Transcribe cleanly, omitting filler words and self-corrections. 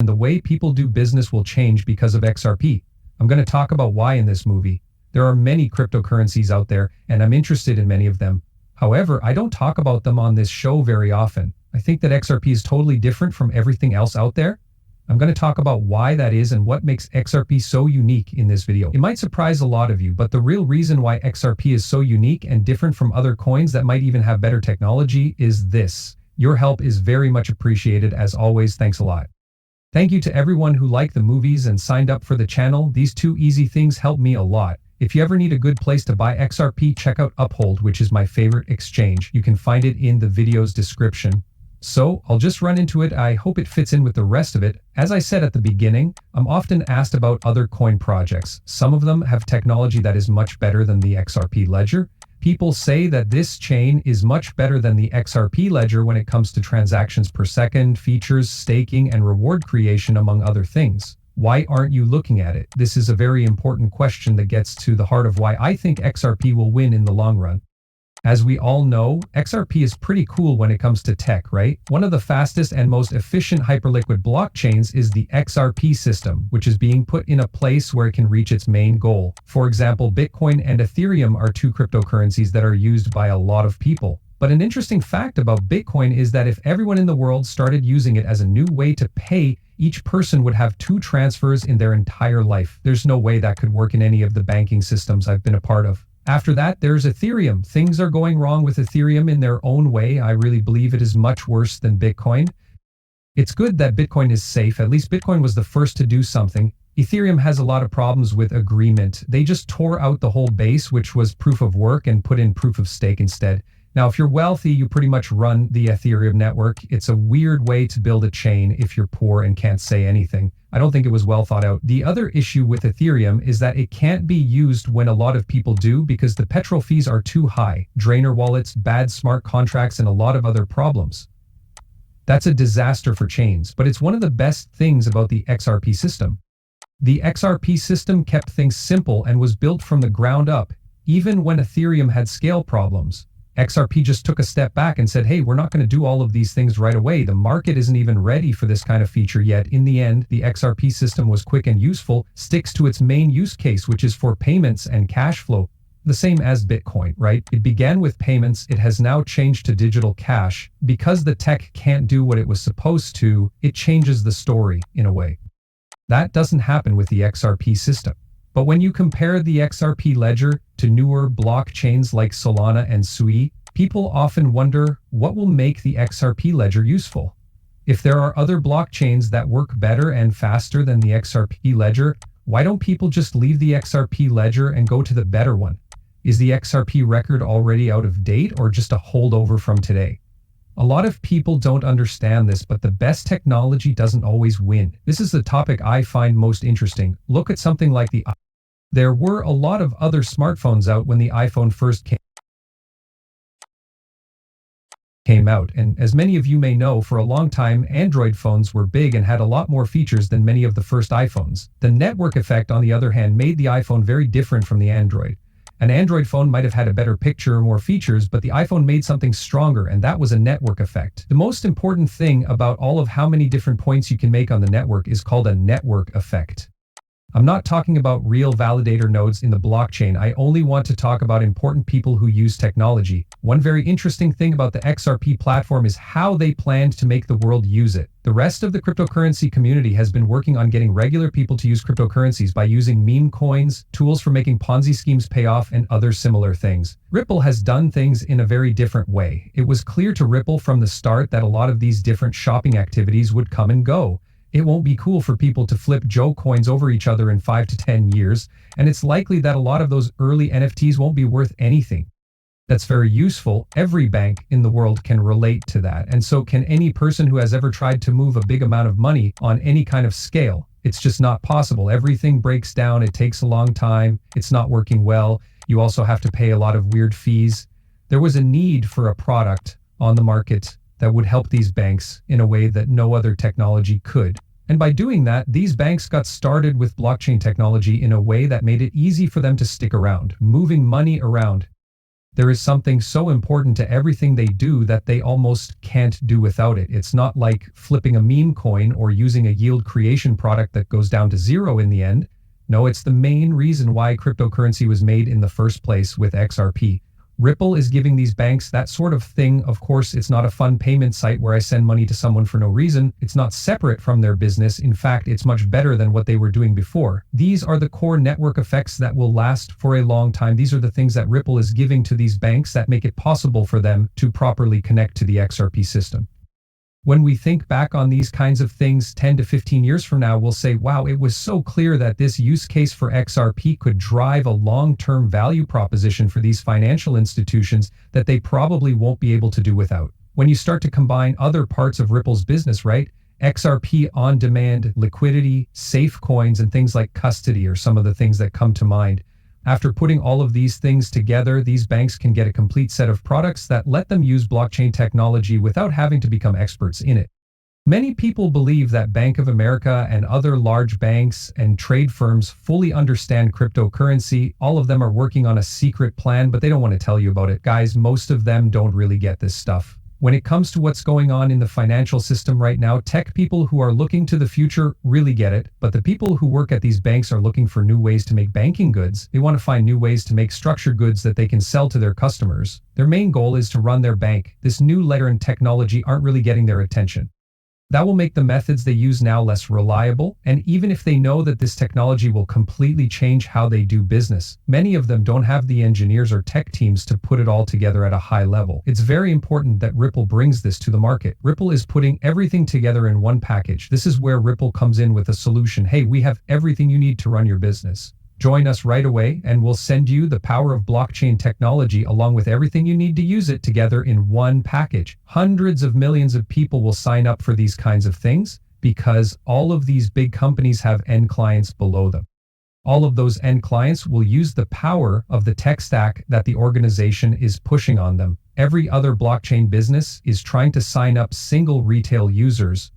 and the way people do business will change because of XRP. I'm going to talk about why in this movie. There are many cryptocurrencies out there, and I'm interested in many of them. However, I don't talk about them on this show very often. I think that XRP is totally different from everything else out there. I'm going to talk about why that is and what makes XRP so unique in this video. It might surprise a lot of you, but the real reason why XRP is so unique and different from other coins that might even have better technology is this. Your help is very much appreciated. As always, thanks a lot. Thank you to everyone who liked the movies and signed up for the channel. These two easy things help me a lot. If you ever need a good place to buy XRP, check out Uphold, which is my favorite exchange. You can find it in the video's description. So, I'll just run into it. I hope it fits in with the rest of it. As I said at the beginning, I'm often asked about other coin projects. Some of them have technology that is much better than the XRP ledger. People say that this chain is much better than the XRP ledger when it comes to transactions per second, features, staking, and reward creation, among other things. Why aren't you looking at it? This is a very important question that gets to the heart of why I think XRP will win in the long run. As we all know, XRP is pretty cool when it comes to tech, right? One of the fastest and most efficient hyperliquid blockchains is the XRP system, which is being put in a place where it can reach its main goal. For example, Bitcoin and Ethereum are two cryptocurrencies that are used by a lot of people. But an interesting fact about Bitcoin is that if everyone in the world started using it as a new way to pay, each person would have 2 transfers in their entire life. There's no way that could work in any of the banking systems I've been a part of. After that, there's Ethereum. Things are going wrong with Ethereum in their own way. I really believe it is much worse than Bitcoin. It's good that Bitcoin is safe. At least Bitcoin was the first to do something. Ethereum has a lot of problems with agreement. They just tore out the whole base, which was proof of work, and put in proof of stake instead. Now, if you're wealthy, you pretty much run the Ethereum network. It's a weird way to build a chain if you're poor and can't say anything. I don't think it was well thought out. The other issue with Ethereum is that it can't be used when a lot of people do because the petrol fees are too high, drainer wallets, bad smart contracts, and a lot of other problems. That's a disaster for chains, but it's one of the best things about the XRP system. The XRP system kept things simple and was built from the ground up, even when Ethereum had scale problems. XRP just took a step back and said, hey, we're not going to do all of these things right away. The market isn't even ready for this kind of feature yet. In the end, the XRP system was quick and useful, sticks to its main use case, which is for payments and cash flow. The same as Bitcoin, right? It began with payments. It has now changed to digital cash. Because the tech can't do what it was supposed to, it changes the story in a way. That doesn't happen with the XRP system. But when you compare the XRP ledger to newer blockchains like Solana and Sui, people often wonder what will make the XRP ledger useful. If there are other blockchains that work better and faster than the XRP ledger, why don't people just leave the XRP ledger and go to the better one? Is the XRP record already out of date or just a holdover from today? A lot of people don't understand this, but the best technology doesn't always win. This is the topic I find most interesting. Look at something like the iPhone. There were a lot of other smartphones out when the iPhone first came out, and as many of you may know, for a long time, Android phones were big and had a lot more features than many of the first iPhones. The network effect, on the other hand, made the iPhone very different from the Android. An Android phone might have had a better picture or more features, but the iPhone made something stronger, and that was a network effect. The most important thing about all of how many different points you can make on the network is called a network effect. I'm not talking about real validator nodes in the blockchain. I only want to talk about important people who use technology. One very interesting thing about the XRP platform is how they planned to make the world use it. The rest of the cryptocurrency community has been working on getting regular people to use cryptocurrencies by using meme coins, tools for making Ponzi schemes pay off, and other similar things. Ripple has done things in a very different way. It was clear to Ripple from the start that a lot of these different shopping activities would come and go. It won't be cool for people to flip Joe coins over each other in 5 to 10 years, and it's likely that a lot of those early NFTs won't be worth anything. That's very useful. Every bank in the world can relate to that, and so can any person who has ever tried to move a big amount of money on any kind of scale. It's just not possible. Everything breaks down. It takes a long time. It's not working well. You also have to pay a lot of weird fees. There was a need for a product on the market that would help these banks in a way that no other technology could. And by doing that, these banks got started with blockchain technology in a way that made it easy for them to stick around, moving money around. There is something so important to everything they do that they almost can't do without it. It's not like flipping a meme coin or using a yield creation product that goes down to zero in the end. No, it's the main reason why cryptocurrency was made in the first place with XRP. Ripple is giving these banks that sort of thing. Of course, it's not a fun payment site where I send money to someone for no reason. It's not separate from their business. In fact, it's much better than what they were doing before. These are the core network effects that will last for a long time. These are the things that Ripple is giving to these banks that make it possible for them to properly connect to the XRP system. When we think back on these kinds of things 10 to 15 years from now, we'll say, wow, it was so clear that this use case for XRP could drive a long-term value proposition for these financial institutions that they probably won't be able to do without. When you start to combine other parts of Ripple's business, right? XRP on-demand, liquidity, safe coins, and things like custody are some of the things that come to mind. After putting all of these things together, these banks can get a complete set of products that let them use blockchain technology without having to become experts in it. Many people believe that Bank of America and other large banks and trade firms fully understand cryptocurrency. All of them are working on a secret plan, but they don't want to tell you about it. Guys, most of them don't really get this stuff. When it comes to what's going on in the financial system right now, tech people who are looking to the future really get it, but the people who work at these banks are looking for new ways to make banking goods. They want to find new ways to make structured goods that they can sell to their customers. Their main goal is to run their bank. This new layer and technology aren't really getting their attention. That will make the methods they use now less reliable, and even if they know that this technology will completely change how they do business, many of them don't have the engineers or tech teams to put it all together at a high level. It's very important that Ripple brings this to the market. Ripple is putting everything together in one package. This is where Ripple comes in with a solution. Hey, we have everything you need to run your business. Join us right away and we'll send you the power of blockchain technology along with everything you need to use it together in one package. Hundreds of millions of people will sign up for these kinds of things because all of these big companies have end clients below them. All of those end clients will use the power of the tech stack that the organization is pushing on them. Every other blockchain business is trying to sign up single retail users